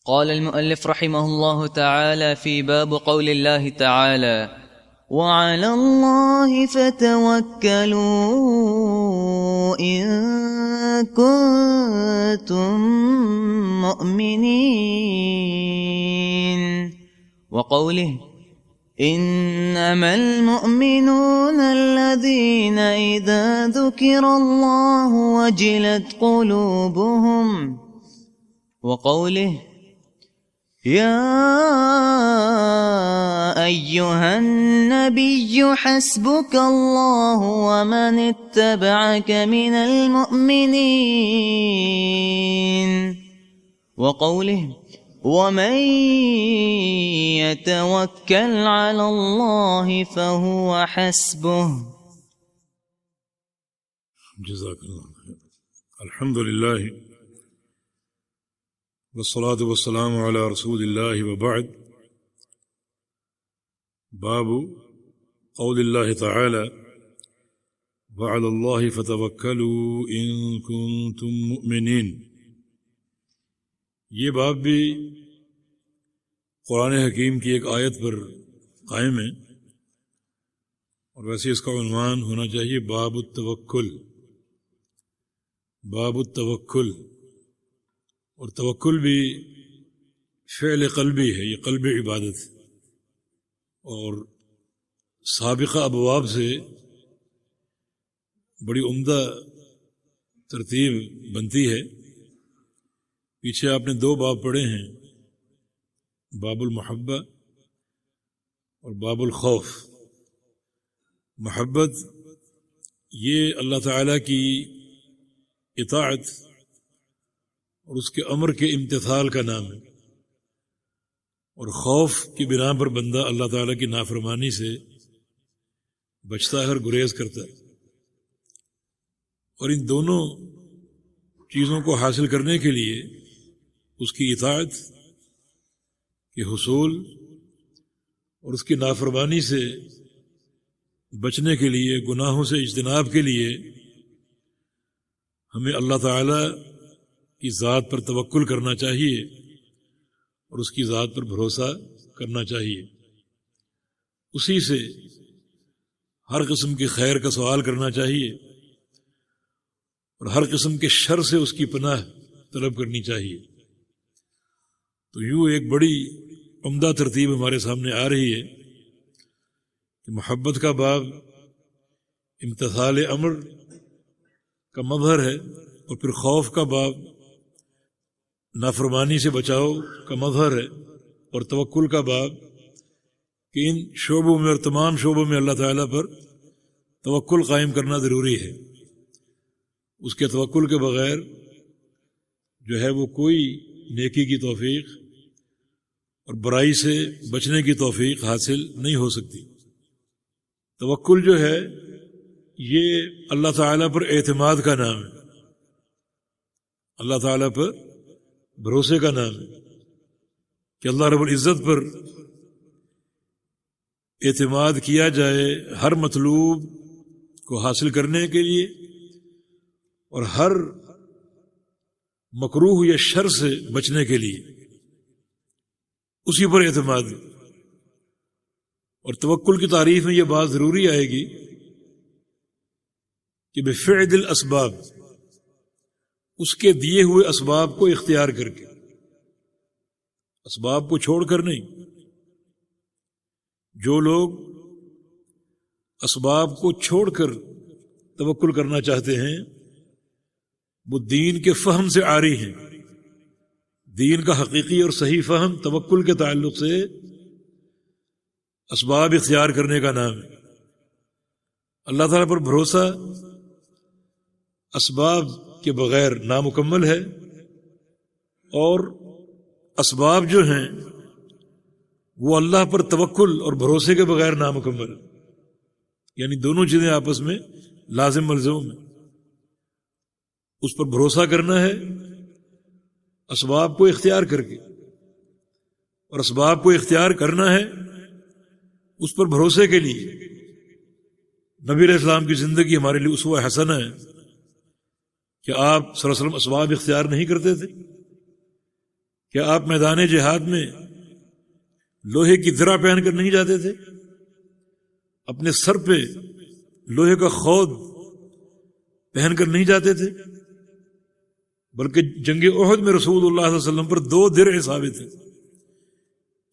قال المؤلف رحمه الله تعالى في باب قول الله تعالى وعلى الله فتوكلوا إن كنتم مؤمنين، وقوله إنما المؤمنون الذين إذا ذكر الله وجلت قلوبهم، وقوله يا أيها النبي حسبك الله ومن اتبعك من المؤمنين، وقوله ومن يتوكل على الله فهو حسبه. جزاك الله خير. الحمد لله والصلاة والسلام على رسول الله وبعد. باب قول الله تعالى وعلى الله فتوكلوا إن كنتم مؤمنين. یہ باب بھی قرآن حکیم کی ایک آیت پر قائم ہے، اور ویسے اس کا عنوان ہونا چاہیے باب التوکل. باب التوکل، اور توکل بھی فعل قلبی ہے، یہ قلب عبادت ہے، اور سابقہ ابواب سے بڑی عمدہ ترتیب بنتی ہے. پیچھے آپ نے 2 باب پڑھے ہیں، باب المحبہ اور باب الخوف. محبت یہ اللہ تعالیٰ کی اطاعت اور اس کے امر کے امتثال کا نام ہے، اور خوف کی بنا پر بندہ اللہ تعالیٰ کی نافرمانی سے بچتا ہے اور گریز کرتا ہے. اور ان دونوں چیزوں کو حاصل کرنے کے لیے اس کی اطاعت کے حصول اور اس کی نافرمانی سے بچنے کے لیے، گناہوں سے اجتناب کے لیے ہمیں اللہ تعالیٰ کی ذات پر توکل کرنا چاہیے اور اس کی ذات پر بھروسہ کرنا چاہیے. اسی سے ہر قسم کی خیر کا سوال کرنا چاہیے اور ہر قسم کے شر سے اس کی پناہ طلب کرنی چاہیے. تو یوں ایک بڑی عمدہ ترتیب ہمارے سامنے آ رہی ہے کہ محبت کا باب امتثال امر کا مظہر ہے، اور پھر خوف کا باب نافرمانی سے بچاؤ کا مظہر ہے، اور توکل کا باب کہ ان شعبوں میں اور تمام شعبوں میں اللہ تعالیٰ پر توکل قائم کرنا ضروری ہے. اس کے توکل کے بغیر جو ہے وہ کوئی نیکی کی توفیق اور برائی سے بچنے کی توفیق حاصل نہیں ہو سکتی. توکل جو ہے یہ اللہ تعالیٰ پر اعتماد کا نام ہے، اللہ تعالیٰ پر بھروسے کا نام ہے کہ اللہ رب العزت پر اعتماد کیا جائے ہر مطلوب کو حاصل کرنے کے لیے، اور ہر مکروہ یا شر سے بچنے کے لیے اسی پر اعتماد. اور توکل کی تعریف میں یہ بات ضروری آئے گی کہ بفعل الاسباب، اس کے دیے ہوئے اسباب کو اختیار کر کے، اسباب کو چھوڑ کر نہیں. جو لوگ اسباب کو چھوڑ کر توکل کرنا چاہتے ہیں وہ دین کے فہم سے عاری ہیں. دین کا حقیقی اور صحیح فہم توکل کے تعلق سے اسباب اختیار کرنے کا نام ہے. اللہ تعالیٰ پر بھروسہ اسباب کے بغیر نامکمل ہے، اور اسباب جو ہیں وہ اللہ پر توکل اور بھروسے کے بغیر نامکمل، یعنی دونوں چیزیں آپس میں لازم ملزوم ہیں. اس پر بھروسہ کرنا ہے اسباب کو اختیار کر کے، اور اسباب کو اختیار کرنا ہے اس پر بھروسے کے لیے. نبی علیہ السلام کی زندگی ہمارے لیے اسوہ حسنہ ہے کہ آپ صلی اللہ علیہ وسلم اسباب اختیار نہیں کرتے تھے، کیا آپ میدان جہاد میں لوہے کی درع پہن کر نہیں جاتے تھے؟ اپنے سر پہ لوہے کا خود پہن کر نہیں جاتے تھے؟ بلکہ جنگ احد میں رسول اللہ صلی اللہ علیہ وسلم پر 2 درع ثابت ہیں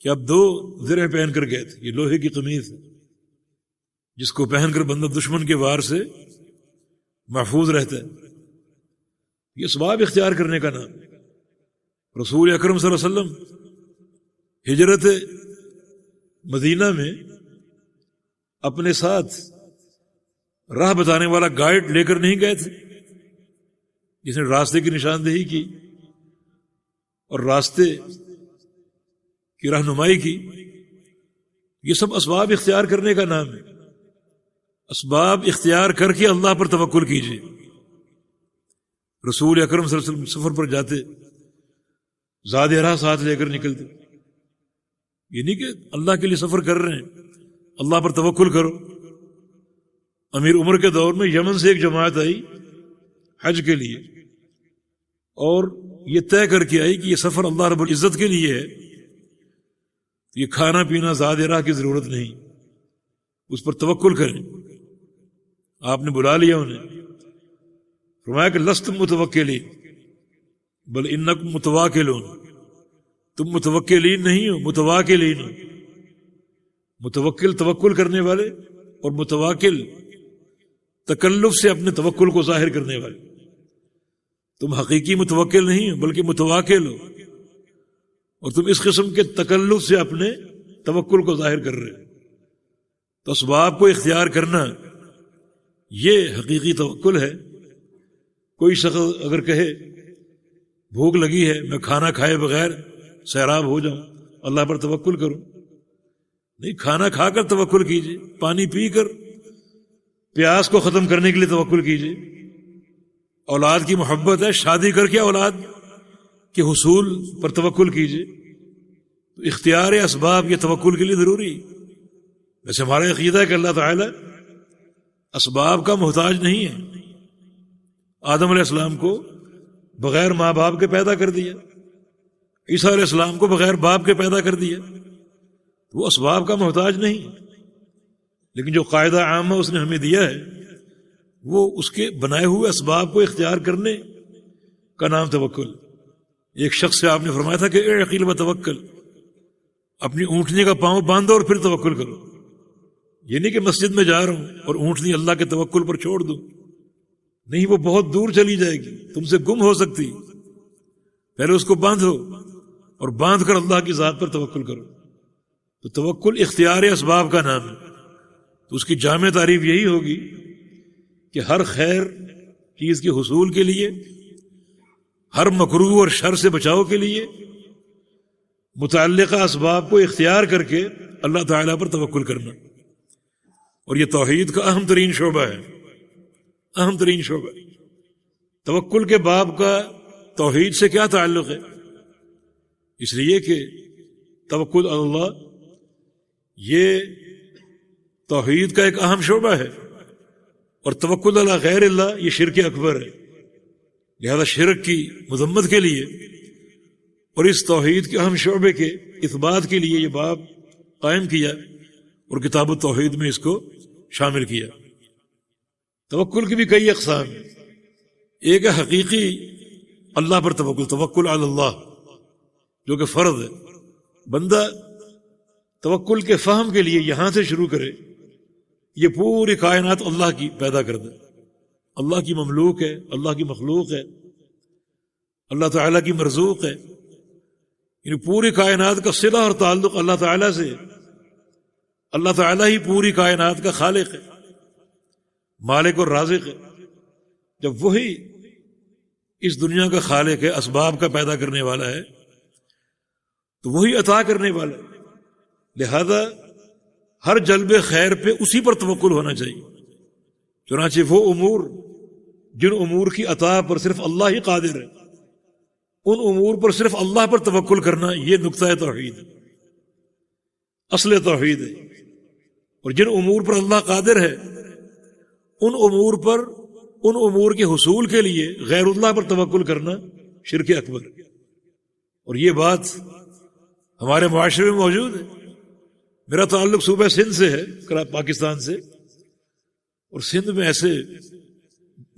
کہ آپ 2 درع پہن کر گئے تھے. یہ لوہے کی قمیص ہے جس کو پہن کر بندہ دشمن کے وار سے محفوظ رہتا ہے. یہ اسباب اختیار کرنے کا نام. رسول اکرم صلی اللہ علیہ وسلم ہجرت مدینہ میں اپنے ساتھ راہ بتانے والا گائیڈ لے کر نہیں گئے تھے جس نے راستے کی نشاندہی کی اور راستے کی رہنمائی کی. یہ سب اسباب اختیار کرنے کا نام ہے. اسباب اختیار کر کے اللہ پر توکل کیجیے. رسول اکرم صلی اللہ علیہ وسلم سفر پر جاتے زاد راہ ساتھ لے کر نکلتے. یہ نہیں کہ اللہ کے لیے سفر کر رہے ہیں اللہ پر توکل کرو. امیر عمر کے دور میں یمن سے ایک جماعت آئی حج کے لیے اور یہ طے کر کے آئی کہ یہ سفر اللہ رب العزت کے لیے ہے. یہ کھانا پینا زاد راہ کی ضرورت نہیں, اس پر توکل کریں. آپ نے بلا لیا انہیں, فرمایا کہ لستم متوکلین بل انکم متواکلون. تم متوکلین نہیں ہو, متواکلین ہو. متوکل توکل کرنے والے اور متواکل تکلف سے اپنے توکل کو ظاہر کرنے والے. تم حقیقی متوکل نہیں ہو بلکہ متواکل ہو, اور تم اس قسم کے تکلف سے اپنے توکل کو ظاہر کر رہے ہو. تو اسباب کو اختیار کرنا یہ حقیقی توکل ہے. کوئی شخص اگر کہے بھوک لگی ہے میں کھانا کھائے بغیر سیراب ہو جاؤں, اللہ پر توکل کروں. نہیں, کھانا کھا کر توکل کیجیے, پانی پی کر پیاس کو ختم کرنے کے لیے توکل کیجیے. اولاد کی محبت ہے, شادی کر کے اولاد کے حصول پر توکل کیجیے. تو اختیار اسباب یہ توکل کے لیے ضروری. ویسے ہمارا عقیدہ ہے کہ اللہ تعالی اسباب کا محتاج نہیں ہے. آدم علیہ السلام کو بغیر ماں باپ کے پیدا کر دیا, عیسیٰ علیہ السلام کو بغیر باپ کے پیدا کر دیا. وہ اسباب کا محتاج نہیں. لیکن جو قاعدہ عامہ اس نے ہمیں دیا ہے وہ اس کے بنائے ہوئے اسباب کو اختیار کرنے کا نام توکل. ایک شخص سے آپ نے فرمایا تھا کہ اے عقیل و توکل, اپنی اونٹنی کا پاؤں باندھو اور پھر توکل کرو. یہ نہیں کہ مسجد میں جا رہا ہوں اور اونٹنی اللہ کے توکل پر چھوڑ دوں. نہیں, وہ بہت دور چلی جائے گی, تم سے گم ہو سکتی. پہلے اس کو باندھو اور باندھ کر اللہ کی ذات پر توکل کرو. تو توکل اختیار اسباب کا نام ہے. تو اس کی جامع تعریف یہی ہوگی کہ ہر خیر چیز کے حصول کے لیے, ہر مکروہ اور شر سے بچاؤ کے لیے متعلقہ اسباب کو اختیار کر کے اللہ تعالیٰ پر توکل کرنا. اور یہ توحید کا اہم ترین شعبہ ہے, اہم ترین شعبہ. توکل کے باب کا توحید سے کیا تعلق ہے؟ اس لیے کہ توکل اللہ یہ توحید کا ایک اہم شعبہ ہے, اور توکل علی غیر اللہ یہ شرک اکبر ہے. لہذا شرک کی مذمت کے لیے اور اس توحید کے اہم شعبے کے اثبات کے لیے یہ باب قائم کیا اور کتاب التوحید میں اس کو شامل کیا. توکل کی بھی کئی اقسام ہیں. ایک ہے حقیقی اللہ پر توکل, توکل علی اللہ, جو کہ فرض ہے. بندہ توکل کے فہم کے لیے یہاں سے شروع کرے. یہ پوری کائنات اللہ کی پیدا کردہ, اللہ کی مملوک ہے, اللہ کی مخلوق ہے, اللہ تعالیٰ کی مرزوق ہے. یعنی پوری کائنات کا صلہ اور تعلق اللہ تعالیٰ سے. اللہ تعالیٰ ہی پوری کائنات کا خالق ہے, مالک اور رازق ہے. جب وہی اس دنیا کا خالق ہے, اسباب کا پیدا کرنے والا ہے, تو وہی عطا کرنے والا ہے. لہذا ہر جلب خیر پہ اسی پر توکل ہونا چاہیے. چنانچہ وہ امور جن امور کی عطا پر صرف اللہ ہی قادر ہے, ان امور پر صرف اللہ پر توکل کرنا یہ نقطہ توحید ہے, اصل توحید ہے. اور جن امور پر اللہ قادر ہے ان امور کے حصول کے لیے غیر اللہ پر توکل کرنا شرک اکبر ہے. اور یہ بات ہمارے معاشرے میں موجود ہے. میرا تعلق صوبہ سندھ سے ہے، پاکستان سے، اور سندھ میں ایسے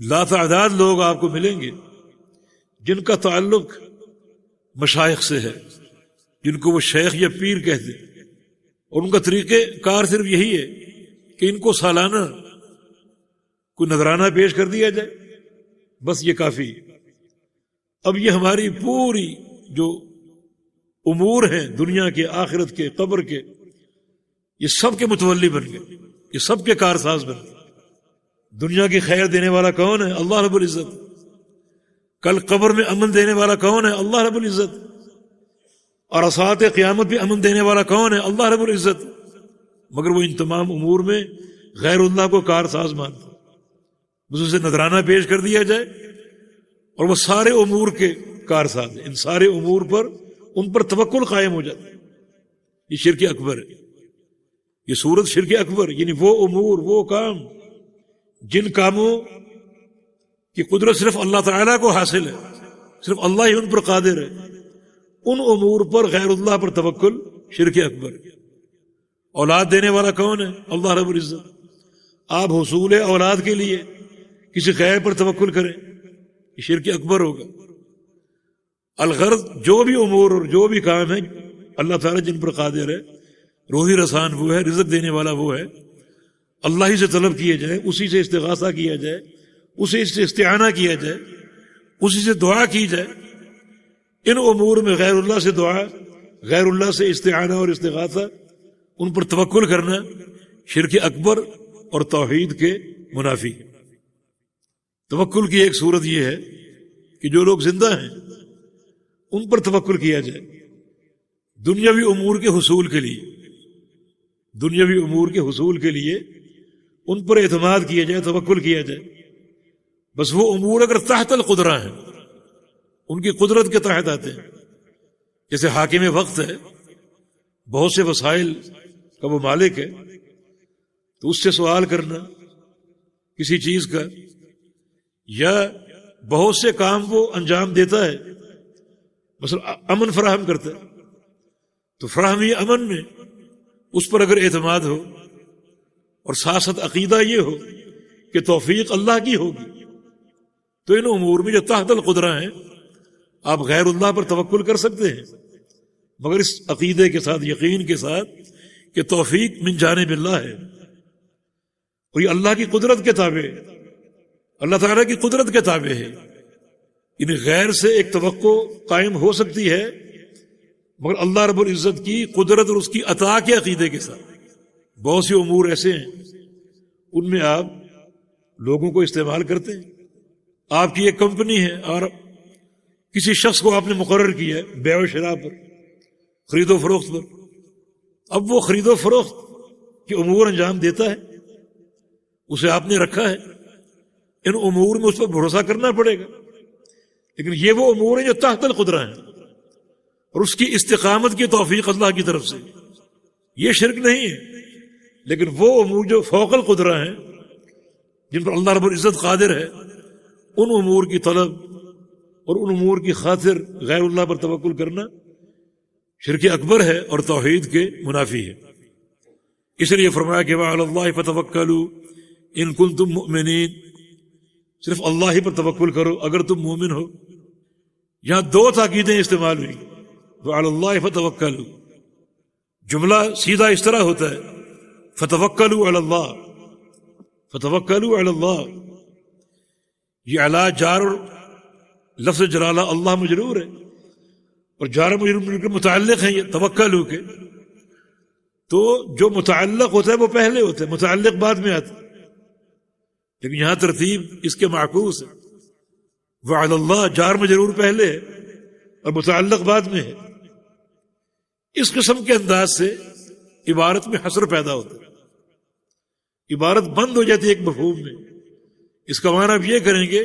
لاتعداد لوگ آپ کو ملیں گے جن کا تعلق مشائخ سے ہے، جن کو وہ شیخ یا پیر کہتے ہیں، اور ان کا طریقہ کار صرف یہی ہے کہ ان کو سالانہ کوئی نذرانہ پیش کر دیا جائے، بس یہ کافی. اب یہ ہماری پوری جو امور ہیں دنیا کے، آخرت کے، قبر کے، یہ سب کے متولی بن گئے، یہ سب کے کارساز بن گئے. دنیا کی خیر دینے والا کون ہے؟ اللہ رب العزت. کل قبر میں امن دینے والا کون ہے؟ اللہ رب العزت. اور اسات قیامت بھی امن دینے والا کون ہے؟ اللہ رب العزت. مگر وہ ان تمام امور میں غیر اللہ کو کارساز مانتا، بس اسے نذرانہ پیش کر دیا جائے اور وہ سارے امور کے کارساز ہیں. ان سارے امور پر ان پر توکل قائم ہو جاتا ہے. یہ شرک اکبر ہے. یہ صورت شرک اکبر، یعنی وہ امور، وہ کام جن کاموں کی قدرت صرف اللہ تعالیٰ کو حاصل ہے، صرف اللہ ہی ان پر قادر ہے، ان امور پر غیر اللہ پر توکل شرک اکبر. اولاد دینے والا کون ہے؟ اللہ رب العزت. آپ حصول اولاد کے لیے کسی غیر پر توکل کریں، یہ شرک اکبر ہوگا. الغرض جو بھی امور اور جو بھی کام ہے اللہ تعالیٰ جن پر قادر ہے، روزی رسان وہ ہے، رزق دینے والا وہ ہے، اللہ ہی سے طلب کیے جائے، اسی سے استغاثہ کیا جائے، اسی سے استعانہ کیا جائے، اسی سے دعا کی جائے. ان امور میں غیر اللہ سے دعا، غیر اللہ سے استعانہ اور استغاثہ، ان پر توکل کرنا شرک اکبر اور توحید کے منافی ہے. توکل کی ایک صورت یہ ہے کہ جو لوگ زندہ ہیں ان پر توکل کیا جائے دنیاوی امور کے حصول کے لیے، دنیاوی امور کے حصول کے لیے ان پر اعتماد کیا جائے، توکل کیا جائے. بس وہ امور اگر تحت القدرہ ہیں، ان کی قدرت کے تحت آتے ہیں، جیسے حاکم وقت ہے، بہت سے وسائل کا وہ مالک ہے، تو اس سے سوال کرنا کسی چیز کا، یا بہت سے کام وہ انجام دیتا ہے، مثلا امن فراہم کرتا ہے، تو فراہمی امن میں اس پر اگر اعتماد ہو اور ساتھ ساتھ عقیدہ یہ ہو کہ توفیق اللہ کی ہوگی، تو ان امور میں جو تحت القدرہ ہیں آپ غیر اللہ پر توکل کر سکتے ہیں، مگر اس عقیدے کے ساتھ، یقین کے ساتھ کہ توفیق من جانب اللہ ہے، اور یہ اللہ کی قدرت کے تابع ہے، اللہ تعالیٰ کی قدرت کے تابع ہے. یعنی غیر سے ایک توقع قائم ہو سکتی ہے، مگر اللہ رب العزت کی قدرت اور اس کی عطا کے عقیدے کے ساتھ. بہت سے امور ایسے ہیں ان میں آپ لوگوں کو استعمال کرتے ہیں. آپ کی ایک کمپنی ہے اور کسی شخص کو آپ نے مقرر کیا ہے بیع و شراء پر، خرید و فروخت پر. اب وہ خرید و فروخت کے امور انجام دیتا ہے، اسے آپ نے رکھا ہے، ان امور میں اس پر بھروسہ کرنا پڑے گا. لیکن یہ وہ امور ہیں جو تحت القدرہ ہیں اور اس کی استقامت کی توفیق اللہ کی طرف سے، یہ شرک نہیں ہے. لیکن وہ امور جو فوق القدرہ ہیں، جن پر اللہ رب العزت قادر ہے، ان امور کی طلب اور ان امور کی خاطر غیر اللہ پر توکل کرنا شرک اکبر ہے اور توحید کے منافی ہے. اس لیے فرمایا کہ وعلی اللہ فتوکلوا ان کنتم مؤمنین، صرف اللہ ہی پر توکل کرو اگر تم مومن ہو. یہاں دو تاکیدیں استعمال ہوئی، وعلی اللہ فتوکلوا. جملہ سیدھا اس طرح ہوتا ہے فتوکلوا علی اللہ، فتوکلوا علی اللہ. یہ علی جار اور لفظ جلالہ اللہ مجرور ہے، اور جار مجرور مل کے متعلق ہیں یہ توکلوا کے. تو جو متعلق ہوتا ہے وہ پہلے ہوتا ہے، متعلق بعد میں آتا ہے. لیکن یہاں ترتیب اس کے معکوس ہے، وعلی اللہ جار مجرور پہلے ہے اور متعلق بعد میں ہے. اس قسم کے انداز سے عبارت میں حصر پیدا ہوتا ہے، عبارت بند ہو جاتی ہے ایک مفہوم میں. اس کا معنی اب یہ کریں گے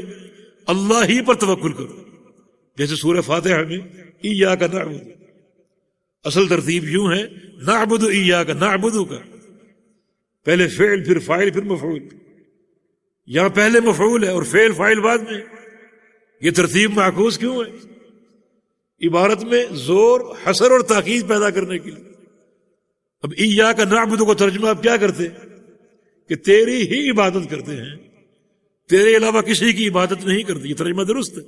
اللہ ہی پر توکل کرو، جیسے سورہ فاتحہ میں ایاک نعبد. اصل ترتیب یوں ہے نعبد ایاک، نعبد کا پہلے فعل پھر فاعل پھر مفعول. یہاں پہلے مفعول ہے اور فعل فاعل بعد میں. یہ ترتیب معکوس کیوں ہے؟ عبارت میں زور حصر اور تاکید پیدا کرنے کے لیے. اب ایاک نعبد کو ترجمہ آپ کیا کرتے ہیں کہ تیری ہی عبادت کرتے ہیں, تیرے علاوہ کسی کی عبادت نہیں کرتے. یہ ترجمہ درست ہے.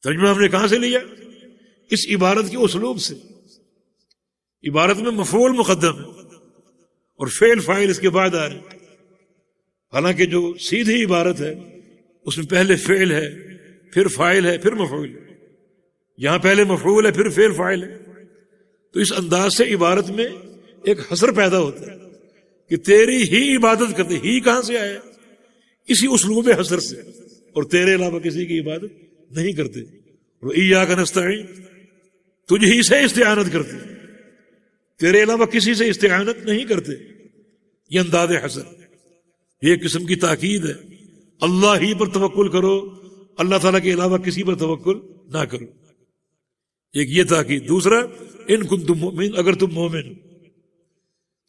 ترجمہ ہم نے کہاں سے لیا؟ اس عبارت کے اسلوب سے. عبارت میں مفعول مقدم ہے اور فعل فاعل اس کے بعد آ رہے ہیں. حالانکہ جو سیدھی عبارت ہے اس میں پہلے فعل ہے, پھر فاعل ہے, پھر مفعول ہے. یہاں پہلے مفعول ہے, پھر فعل فاعل ہے. تو اس انداز سے عبارت میں ایک حصر پیدا ہوتا ہے کہ تیری ہی عبادت کرتے. ہی کہاں سے آیا؟ اسی اسلوب حصر سے. اور تیرے علاوہ کسی کی عبادت نہیں کرتے. اور ایاک نستعین, تجھ ہی سے استعانت کرتے, تیرے علاوہ کسی سے استعانت نہیں کرتے. یہ انداز حصر, یہ ایک قسم کی تاکید ہے. اللہ ہی پر توکل کرو, اللہ تعالیٰ کے علاوہ کسی پر توکل نہ کرو. ایک یہ تاکید. دوسرا, ان کنتم مؤمن, اگر تم مومن ہو,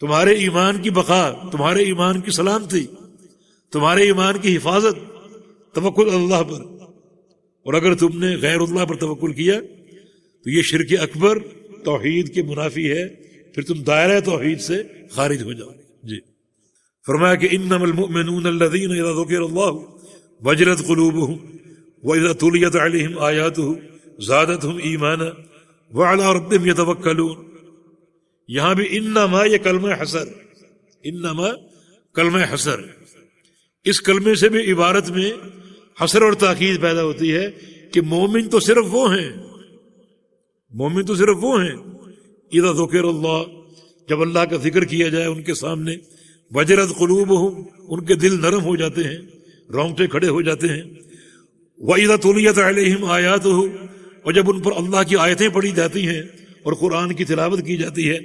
تمہارے ایمان کی بقا, تمہارے ایمان کی سلامتی, تمہارے ایمان کی حفاظت توکل اللہ پر. اور اگر تم نے غیر اللہ پر توکل کیا تو یہ شرک اکبر توحید کے منافی ہے, پھر تم دائرہ توحید سے خارج ہو جاؤ. جی فرمایا کہ انما المؤمنون الذین اذا ذکر اللہ وجلت قلوبهم واذا تلیت علیہم آیاتہ زادتہم ایمانا وعلی ربہم یتوکلون. یہاں بھی انما, یہ کلمہ حصر, انما کلمہ حصر. اس کلمے سے بھی عبارت میں حصر اور تاکید پیدا ہوتی ہے کہ مومن تو صرف وہ ہیں, مومن تو صرف وہ ہیں اذا ذکر اللہ, جب اللہ کا ذکر کیا جائے ان کے سامنے, وجلت قلوبہم, ان کے دل نرم ہو جاتے ہیں, رونگٹے کھڑے ہو جاتے ہیں. وَإِذَا تُلِيَتْ عَلَيْهِمْ آيَاتُهُ, اور جب ان پر اللہ کی آیتیں پڑھی جاتی ہیں اور قرآن کی تلاوت کی جاتی ہے,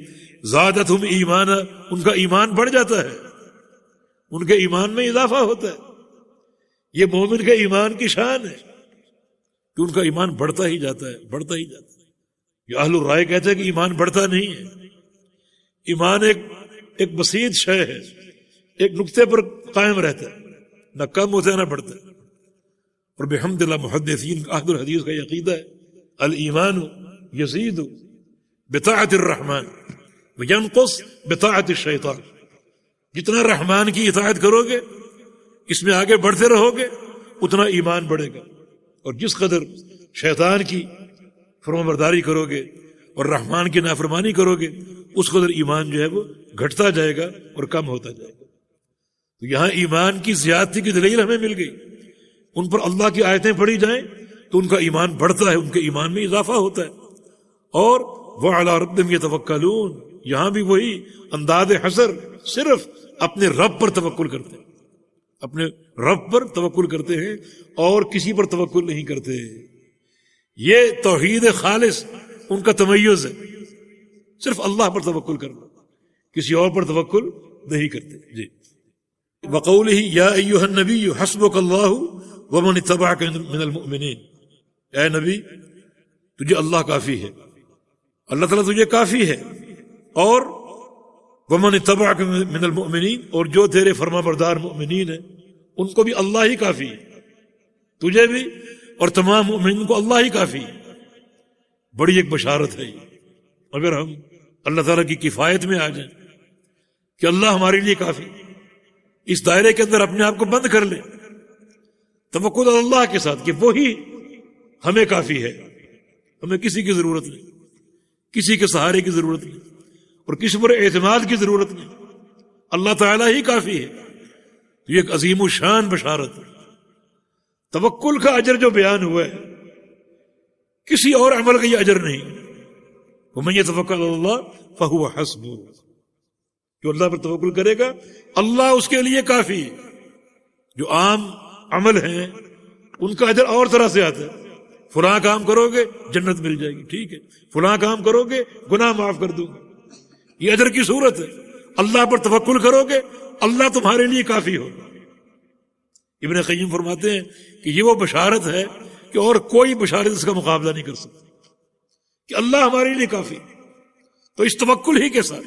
زادتہم ایمانا, ان کا ایمان بڑھ جاتا ہے, ان کے ایمان میں اضافہ ہوتا ہے. یہ مومن کے ایمان کی شان ہے کہ ان کا ایمان بڑھتا ہی جاتا ہے, بڑھتا ہی جاتا ہے. یہ اہل الرائے کہتے ہیں کہ ایمان بڑھتا نہیں ہے. ایمان ایک بسیط شے ہے, ایک نقطے پر قائم رہتا ہے, نہ کم ہوتا ہے نہ بڑھتا ہے. اور بحمد اللہ محدثین اہل الحدیث کا یہ عقیدہ ہے, الایمان یزید بطاعت الرحمن وینقص بطاعت الشیطان. جتنا رحمان کی اطاعت کرو گے, اس میں آگے بڑھتے رہو گے, اتنا ایمان بڑھے گا. اور جس قدر شیطان کی فرمانبرداری کرو گے اور رحمان کی نافرمانی کرو گے, اس قدر ایمان جو ہے وہ گھٹتا جائے گا اور کم ہوتا جائے گا. تو یہاں ایمان کی زیادتی کی دلیل ہمیں مل گئی. ان پر اللہ کی آیتیں پڑھی جائیں تو ان کا ایمان بڑھتا ہے, ان کے ایمان میں اضافہ ہوتا ہے. اور وَعَلَىٰ رَبِّهِمْ يَتَوَكَّلُونَ, یہاں بھی وہی انداز حصر, صرف اپنے رب پر توکل کرتے ہیں, اپنے رب پر توکل کرتے ہیں اور کسی پر توکل نہیں کرتے. یہ توحید خالص ان کا تمیز ہے, صرف اللہ پر توکل کرنا, کسی اور پر توکل نہیں کرتے. جی وقولہ یا ایھا النبی حسبک اللہ ومن اتبعک من المؤمنین, اے نبی تجھے اللہ کافی ہے, اللہ تعالیٰ تجھے کافی ہے, اور ومن اتبعک من المؤمنین, اور جو تیرے فرما بردار مؤمنین ہیں ان کو بھی اللہ ہی کافی ہے, تجھے بھی اور تمام مؤمنین کو اللہ ہی کافی ہے. بڑی ایک بشارت ہے یہ. اگر ہم اللہ تعالیٰ کی کفایت میں آ جائیں کہ اللہ ہمارے لیے کافی, اس دائرے کے اندر اپنے آپ کو بند کر لیں توکل اللہ کے ساتھ کہ وہی ہمیں کافی ہے, ہمیں کسی کی ضرورت نہیں, کسی کے سہارے کی ضرورت نہیں, اور کسی پر اعتماد کی ضرورت نہیں, اللہ تعالیٰ ہی کافی ہے. تو یہ ایک عظیم الشان بشارت ہے. توکل کا اجر جو بیان ہوا ہے, کسی اور عمل کا یہ اجر نہیں. وَمَن يَتَوَكَّلْ عَلَى اللَّهِ فَهُوَ حَسْبُهُ, جو اللہ پر توکل کرے گا اللہ اس کے لیے کافی ہے. جو عام عمل ہیں ان کا اجر اور طرح سے آتا ہے, فلاں کام کرو گے جنت مل جائے گی, ٹھیک ہے, فلاں کام کرو گے گناہ معاف کر دوں گا, یہ اجر کی صورت ہے. اللہ پر توکل کرو گے اللہ تمہارے لیے کافی ہوگا. ابن قیم فرماتے ہیں کہ یہ وہ بشارت ہے کہ اور کوئی بشارت اس کا مقابلہ نہیں کر سکتی کہ اللہ ہمارے لیے کافی. تو اس توکل ہی کے ساتھ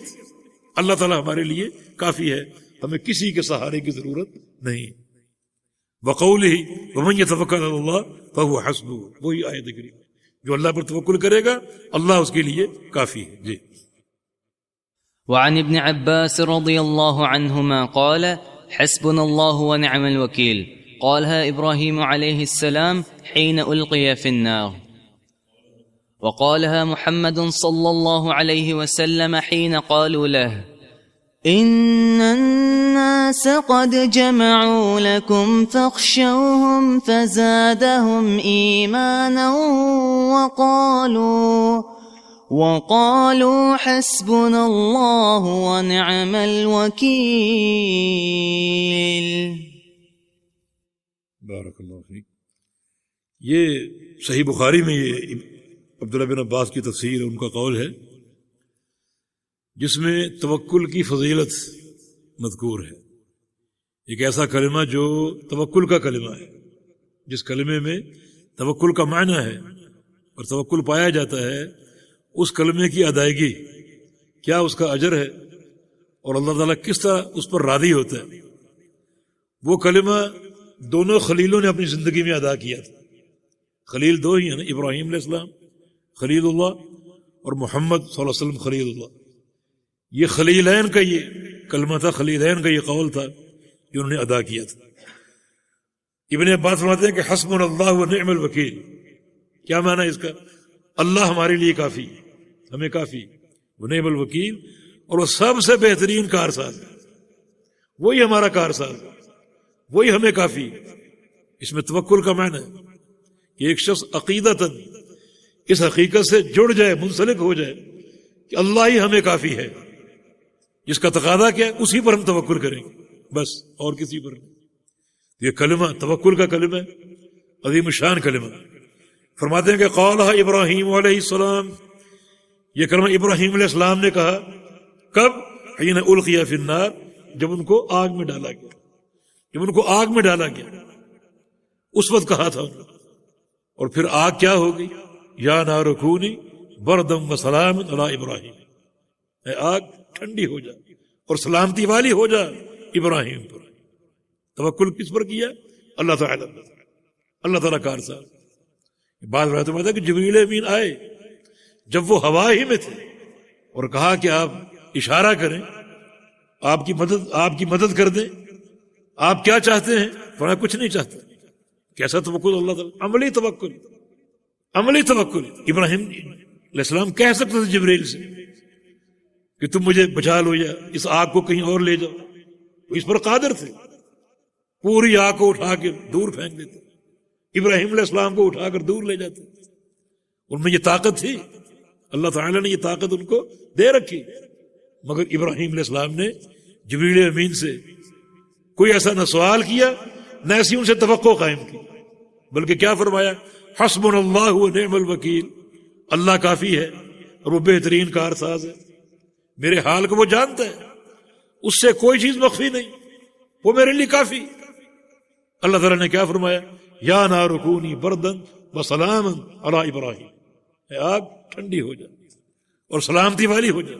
اللہ تعالیٰ ہمارے لیے کافی ہے, ہمیں کسی کے سہارے کی ضرورت نہیں. وقولہ ومن یتوکل علی اللہ فہو حسبہ, وہی آیت کریمہ جو اللہ پر توکل کرے گا اللہ اس کے لیے کافی ہے. جی. وعن ابن عباس رضي الله عنهما قال حسبنا الله ونعم الوكيل قالها إبراهيم عليه السلام حين ألقي في النار، وقالها محمد صلى الله عليه وسلم حين قالوا له إن الناس قد جمعوا لكم فاخشوهم فزادهم إيمانا وقالوا حسبنا الله ونعم الوكيل. بارک اللہ فیک. یہ صحیح بخاری میں یہ عبداللہ بن عباس کی تفسیر ان کا قول ہے جس میں توکل کی فضیلت مذکور ہے. ایک ایسا کلمہ جو توکل کا کلمہ ہے، جس کلمے میں توکل کا معنی ہے اور توکل پایا جاتا ہے، اس کلمے کی ادائیگی کیا اس کا اجر ہے اور اللہ تعالیٰ کس طرح اس پر راضی ہوتا ہے. وہ کلمہ دونوں خلیلوں نے اپنی زندگی میں ادا کیا تھا. خلیل دو ہی ہیں نا، ابراہیم علیہ السلام خلیل اللہ اور محمد صلی اللہ علیہ وسلم خلیل اللہ. یہ خلیلین کا یہ کلمہ تھا، خلیلین کا یہ قول تھا جو انہوں نے ادا کیا تھا. ابن عباس فرماتے ہیں کہ حسبنا اللہ و نعم الوکیل. کیا معنی اس کا؟ اللہ ہمارے لیے کافی، ہمیں کافی، وہ نعم الوکیل، اور وہ سب سے بہترین کارساز ہے. وہی ہمارا کارساز ہے، وہی ہمیں کافی. اس میں توکل کا معنی ہے کہ ایک شخص عقیدتاً اس حقیقت سے جڑ جائے، منسلک ہو جائے کہ اللہ ہی ہمیں کافی ہے. جس کا تقاضا کیا ہے اسی پر ہم توکل کریں گے، بس اور کسی پر نہیں. یہ کلمہ توکل کا کلمہ ہے، عظیم الشان کلمہ. فرماتے ہیں کہ قالہ ابراہیم علیہ السلام، یہ کلمہ ابراہیم علیہ السلام نے کہا. کب؟ حین القی فی النار، جب ان کو آگ میں ڈالا گیا. جب ان کو آگ میں ڈالا گیا اس وقت کہا تھا انہوں. اور پھر آگ کیا ہوگی؟ یا نار کونی بردم و سلام علی ابراہیم، اے آگ ٹھنڈی ہو جا اور سلامتی والی ہو جا ابراہیم پر. توکل کس پر کیا؟ اللہ تعالیٰ، اللہ تعالیٰ کارساز. بعض روایتوں میں ہے کہ جبریل امین آئے جب وہ ہوا ہی میں تھے اور کہا کہ آپ اشارہ کریں، آپ کی مدد کر دیں، آپ کیا چاہتے ہیں؟ فرمایا کچھ نہیں چاہتا. کیسا توکل اللہ تعالیٰ؟ عملی توکل، عملی توکل. ابراہیم علیہ السلام کہہ سکتے تھے جبریل سے کہ تم مجھے بچا لو یا اس آگ کو کہیں اور لے جاؤ، وہ اس پر قادر تھے. پوری آگ کو اٹھا کے دور پھینک دیتے، ابراہیم علیہ السلام کو اٹھا کر دور لے جاتے. ان میں یہ طاقت تھی، اللہ تعالیٰ نے یہ طاقت ان کو دے رکھی. مگر ابراہیم علیہ السلام نے جبریل امین سے کوئی ایسا نہ سوال کیا نہ ایسی ان سے توقع قائم کی، بلکہ کیا فرمایا؟ حسبنا اللہ و نعم الوکیل، اللہ کافی ہے اور وہ بہترین کارساز ہے. میرے حال کو وہ جانتا ہے، اس سے کوئی چیز مخفی نہیں، وہ میرے لیے کافی. اللہ تعالیٰ نے کیا فرمایا؟ یا نار کونی بردن و سلاما علی ابراہیم، اے آگ ٹھنڈی ہو جا اور سلامتی والی ہو جا.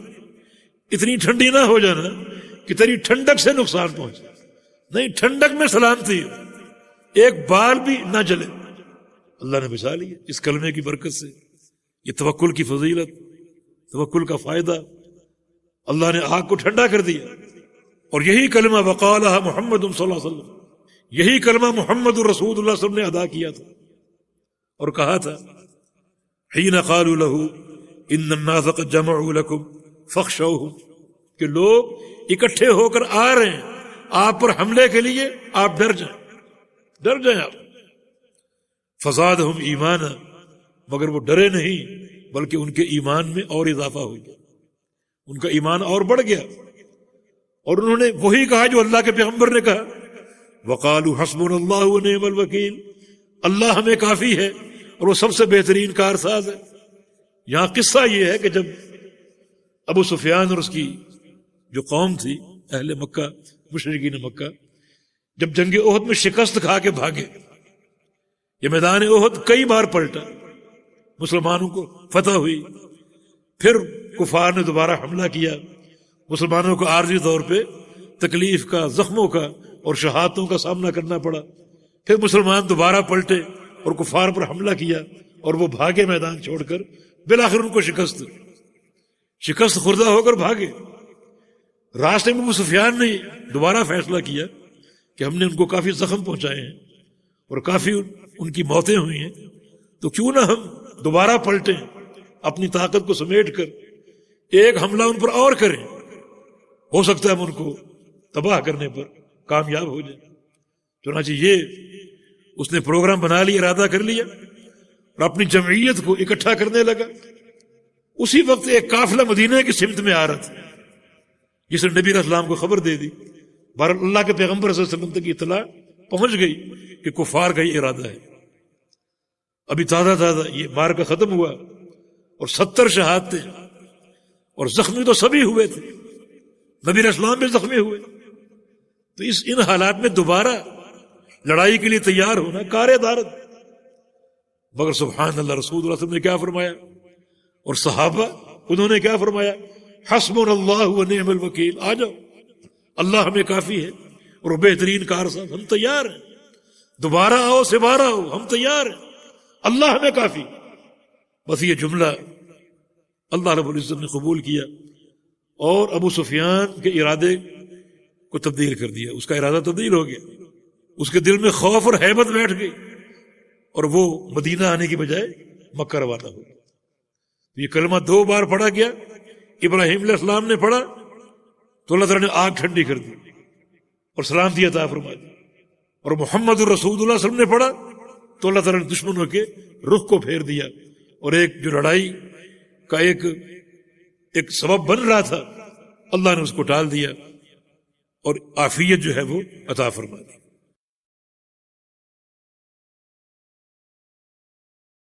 اتنی ٹھنڈی نہ ہو جانا کہ تیری ٹھنڈک سے نقصان پہنچے، نہیں، ٹھنڈک میں سلامتی ہے، ایک بال بھی نہ جلے. اللہ نے بچا لی اس کلمے کی برکت سے. یہ توکل کی فضیلت، توکل کا فائدہ، اللہ نے آگ کو ٹھنڈا کر دیا. اور یہی کلمہ وقالہ محمد صلی اللہ علیہ وسلم، یہی کلمہ محمد رسول اللہ صلی اللہ علیہ وسلم نے ادا کیا تھا اور کہا تھا حین قالوا له ان الناس قد جمعوا لكم فاخشوهم، کہ لوگ اکٹھے ہو کر آ رہے ہیں آپ پر حملے کے لیے، آپ ڈر جائیں آپ. فزادہم ایمانا، مگر وہ ڈرے نہیں بلکہ ان کے ایمان میں اور اضافہ ہو گیا، ان کا ایمان اور بڑھ گیا. اور انہوں نے وہی کہا جو اللہ کے پیغمبر نے کہا، وقالوا حسبنا اللہ و نعم الوکیل، اللہ ہمیں کافی ہے اور وہ سب سے بہترین کارساز ہے. یہاں قصہ یہ ہے کہ جب ابو سفیان اور اس کی جو قوم تھی اہل مکہ، مشرکین مکہ، جب جنگ احد میں شکست کھا کے بھاگے، یہ میدان احد کئی بار پلٹا، مسلمانوں کو فتح ہوئی، پھر کفار نے دوبارہ حملہ کیا، مسلمانوں کو عارضی طور پہ تکلیف کا، زخموں کا اور شہادتوں کا سامنا کرنا پڑا. پھر مسلمان دوبارہ پلٹے اور کفار پر حملہ کیا اور وہ بھاگے میدان چھوڑ کر، بالآخر ان کو شکست خوردہ ہو کر بھاگے۔ راستے میں ابو سفیان نے دوبارہ فیصلہ کیا کہ ہم نے ان کو کافی زخم پہنچائے ہیں اور کافی ان کی موتیں ہوئی ہیں، تو کیوں نہ ہم دوبارہ پلٹیں، اپنی طاقت کو سمیٹ کر ایک حملہ ان پر اور کریں، ہو سکتا ہے ہم ان کو تباہ کرنے پر کامیاب ہو جائیں۔ چنانچہ یہ اس نے پروگرام بنا لیا، ارادہ کر لیا اور اپنی جمعیت کو اکٹھا کرنے لگا۔ اسی وقت ایک قافلہ مدینہ کی سمت میں آ رہا تھا، جس نے نبی علیہ السلام کو خبر دے دی۔ بہرحال اللہ کے پیغمبر صلی اللہ علیہ وسلم تک اطلاع پہنچ گئی کہ کفار کا یہ ارادہ ہے۔ ابھی تازہ یہ معرکہ ختم ہوا اور 70 شہادتیں، اور زخمی تو سبھی ہوئے تھے، نبی علیہ السلام بھی زخمی ہوئے۔ تو ان حالات میں دوبارہ لڑائی کے لیے تیار ہونا کار دارت، مگر سبحان اللہ، رسول اللہ صلی اللہ علیہ وسلم نے کیا فرمایا اور صحابہ انہوں نے کیا فرمایا؟ حسبنا اللہ و نعم الوکیل، آ جاؤ، اللہ ہمیں کافی ہے اور بہترین کارساز، ہم تیار ہیں، دوبارہ آؤ سبارہ آؤ، ہم تیار ہیں، اللہ ہمیں کافی۔ بس یہ جملہ اللہ رب العزت نے قبول کیا اور ابو سفیان کے ارادے کو تبدیل کر دیا، اس کا ارادہ تبدیل ہو گیا، اس کے دل میں خوف اور ہیبت بیٹھ گئی اور وہ مدینہ آنے کی بجائے مکہ روانہ ہو گیا۔ یہ کلمہ 2 بار پڑھا گیا، ابراہیم علیہ السلام نے پڑھا تو اللہ تعالیٰ نے آگ ٹھنڈی کر دی اور سلامتی عطا فرما دی، اور محمد الرسول اللہ صلی اللہ علیہ وسلم نے پڑھا تو اللہ تعالیٰ نے دشمنوں کے رخ کو پھیر دیا، اور ایک جو لڑائی کا ایک سبب بن رہا تھا، اللہ نے اس کو ٹال دیا اور عافیت جو ہے وہ عطا فرما دی۔